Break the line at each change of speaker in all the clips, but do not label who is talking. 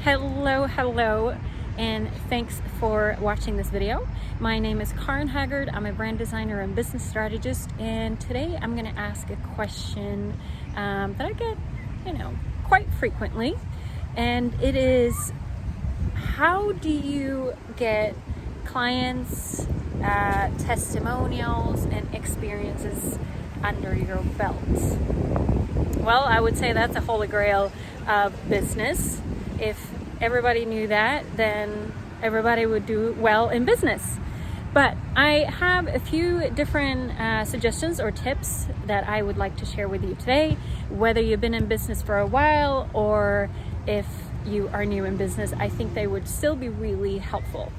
Hello, and thanks for watching this video. My name is Karen Haggard. I'm a brand designer and business strategist, and today I'm going to ask a question that I get, quite frequently, and it is, how do you get clients, testimonials, and experiences under your belt? Well, I would say that's a holy grail of business. If everybody knew that, then everybody would do well in business. But I have a few different suggestions or tips that I would like to share with you today, whether you've been in business for a while or if you are new in business. I think they would still be really helpful.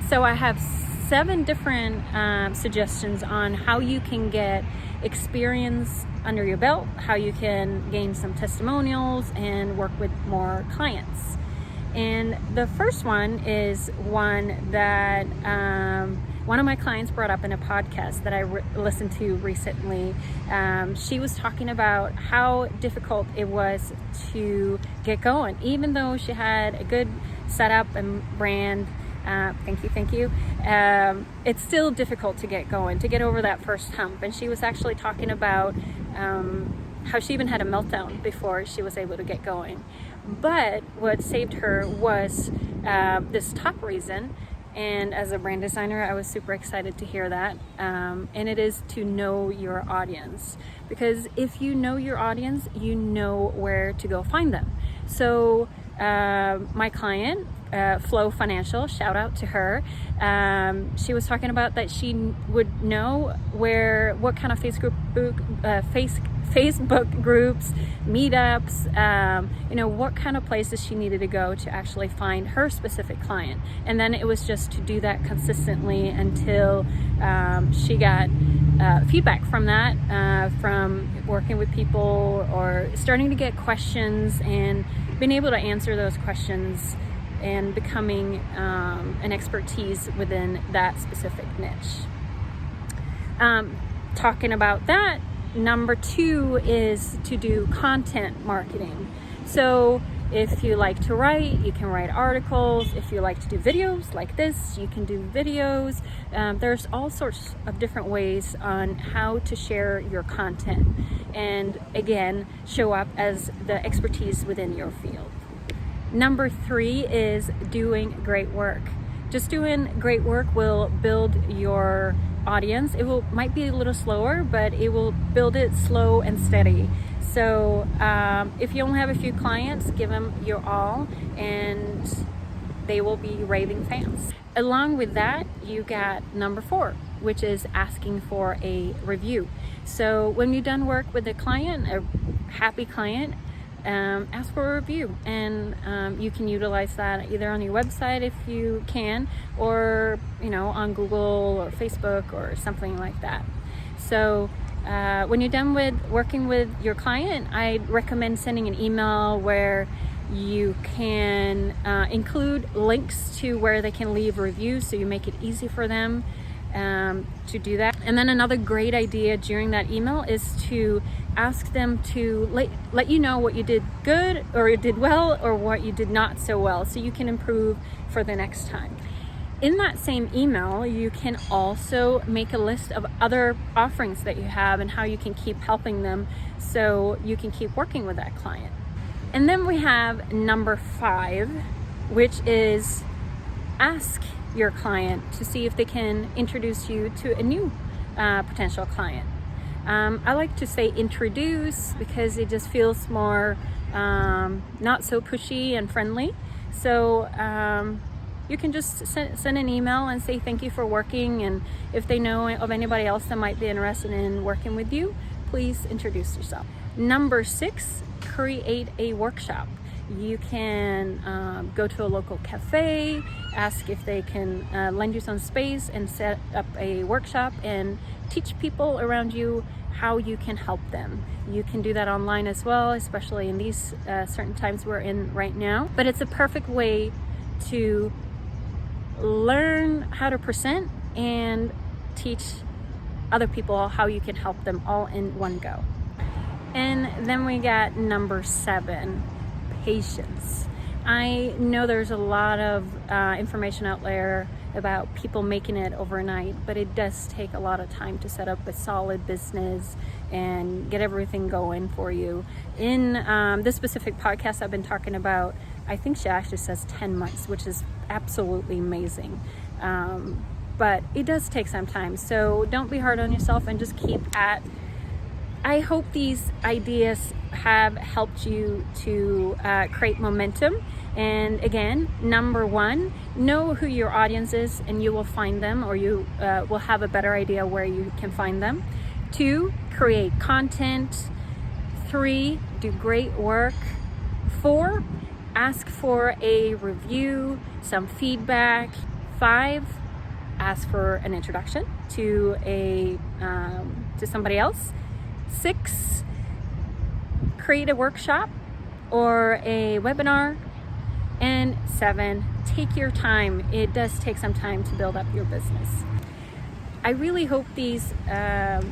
So I have 7 different suggestions on how you can get experience under your belt, how you can gain some testimonials and work with more clients. And the first one is one that one of my clients brought up in a podcast that I listened to recently. She was talking about how difficult it was to get going, even though she had a good setup and brand. Thank you. It's still difficult to get going, to get over that first hump. And she was actually talking about how she even had a meltdown before she was able to get going. But what saved her was this top reason. And as a brand designer, I was super excited to hear that. And it is to know your audience. Because if you know your audience, you know where to go find them. So my client, Flow Financial, shout out to her. She was talking about that she would know what kind of Facebook groups, meetups, what kind of places she needed to go to actually find her specific client. And then it was just to do that consistently until she got feedback from that, from working with people or starting to get questions and being able to answer those questions and becoming an expertise within that specific niche. Talking about that, number 2 is to do content marketing. So if you like to write, you can write articles. If you like to do videos like this, you can do videos. There's all sorts of different ways on how to share your content and, again, show up as the expertise within your field. Number 3 is doing great work. Just doing great work will build your audience. It might be a little slower, but it will build it slow and steady. So if you only have a few clients, give them your all and they will be raving fans. Along with that, you got number 4, which is asking for a review. So when you're done work with a client, a happy client, ask for a review, and you can utilize that either on your website if you can, or on Google or Facebook or something like that. So when you're done with working with your client, I'd recommend sending an email where you can include links to where they can leave reviews, so you make it easy for them to do that. And then another great idea during that email is to ask them to let you know what you did good or you did well or what you did not so well, so you can improve for the next time. In that same email, you can also make a list of other offerings that you have and how you can keep helping them so you can keep working with that client. And then we have number 5, which is ask your client to see if they can introduce you to a new potential client. I like to say introduce because it just feels more not so pushy and friendly. So you can just send an email and say thank you for working, and if they know of anybody else that might be interested in working with you, please introduce yourself. Number 6, create a workshop. You can go to a local cafe, ask if they can lend you some space and set up a workshop and teach people around you how you can help them. You can do that online as well, especially in these certain times we're in right now. But it's a perfect way to learn how to present and teach other people how you can help them all in one go. And then we got number 7, patience. I know there's a lot of information out there about people making it overnight, but it does take a lot of time to set up a solid business and get everything going for you. In this specific podcast I've been talking about, I think she actually says 10 months, which is absolutely amazing. But it does take some time, so don't be hard on yourself and just keep at. I hope these ideas have helped you to create momentum. And again, number one, know who your audience is and you will find them, or you will have a better idea where you can find them. 2, create content. 3, do great work. 4, ask for a review, some feedback. 5, ask for an introduction to somebody else. 6, create a workshop or a webinar. And 7, take your time. It does take some time to build up your business. I really hope these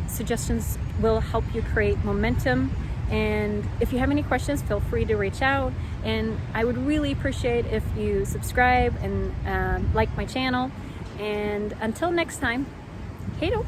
suggestions will help you create momentum. And if you have any questions, feel free to reach out. And I would really appreciate if you subscribe and like my channel. And until next time, hej då!